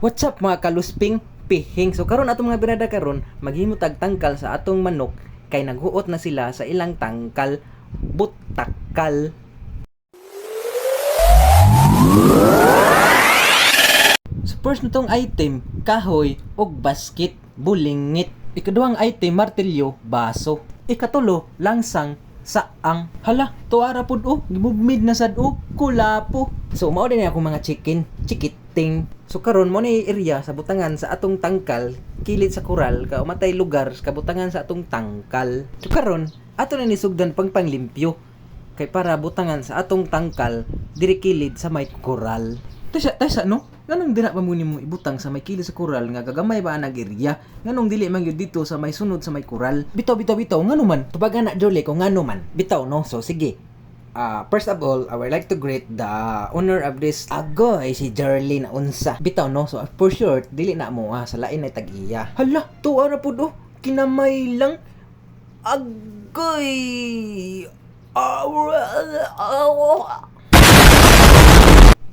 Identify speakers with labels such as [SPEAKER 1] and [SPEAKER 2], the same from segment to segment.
[SPEAKER 1] What's up mga kalusping pihing? So karon atong mga birada karon maghimo tag tangkal sa atong manok kay naghuot na sila sa ilang tangkal butakal. So first nitong item kahoy og basket bulingit. Ikaduhang item martilyo baso. Ikatulo langsang saang. Hala, tuara pud gimubmid na sad kulapo. So mao din ako mga chikiting. So karon mo ni area sa butangan sa atong tangkal, kilid sa koral ka umatay lugar sa kabutangan sa atong tangkal. So karon ato na nisugdan pang panglimpyo kay para butangan sa atong tangkal diri kilid sa may koral. Taysa no? Nganong dira pa mo nimo ibutang sa may kilid sa koral nga gagamay ba ang area? Nganong dili man gyud dito sa may sunod sa may koral? Bitaw ngano man? Tubagan na Jole ko ngano man. Bitaw no. So sige. First of all, I would like to greet the owner of this agoy, si Jerlyn Unsa. Bitaw no, so for sure, dili na mo sa lain ay tag-iya. Hala, tuwa na po kinamay lang. Agoy!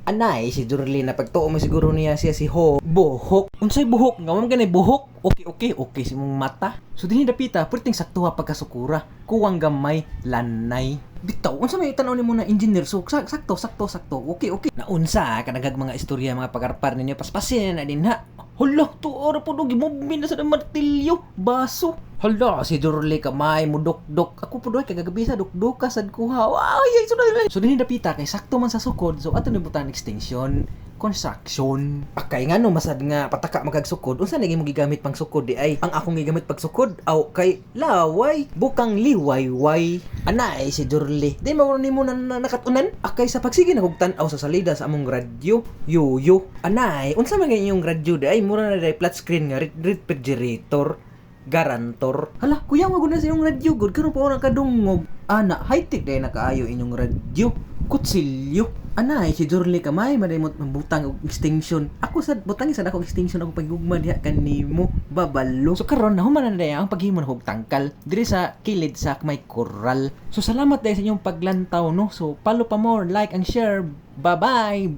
[SPEAKER 1] Anay, si Jerlyn na pagtuo mo siguro niya siya si Buhok. Unsay buhok? Ngawam ganay buhok? Okay, si mong mata. So dinhi dapita, perting saktuha pagkasukura. Kuwang gamay, lanay. Bitaw, unsa may tanaw nimo na engineer? So sakto. Okay. Naunsa kanagag mga istorya mga pagarpar ninyo paspasin na din ha. Hala, tuora po gimubmin na sa martilyo, baso. Hala, si Dorle kamay mo dok. Ako po kay kagabi sa dok sad ko ha. Ay, so dinhi dapita kay sakto man sa sukod. So ato ni butan extension construction. Akay nga no masad nga pataka magagsukod. Unsa naging mo gigamit pang sukod di ay? Ang akong gigamit pag sukod aw kay laway, bukang liwayway. Anay si Dorle. Di mo nimo na nakatunan. Akay sa pagsige nagugtan-aw sa salida sa among radyo. Yo. Anay, unsa man inyong radyo di ay mura na di flat screen nga refrigerator. Garantor. Hala, kuya wag na sa inyong radyo good karon pa orang kadungog. Ana, high-tech day nakaayo inyong radyo. Kutsilyo. Anay, si Jorle kamay madayot mabutang og extension. Ako sad butang sa akong extension ako pagigugma diha kanimo babalo. So karon nahuman na day ang paghimo og tangkal diri sa kilid sa may koral. So salamat day sa inyong paglantaw no. So follow pa more, like and share. Bye.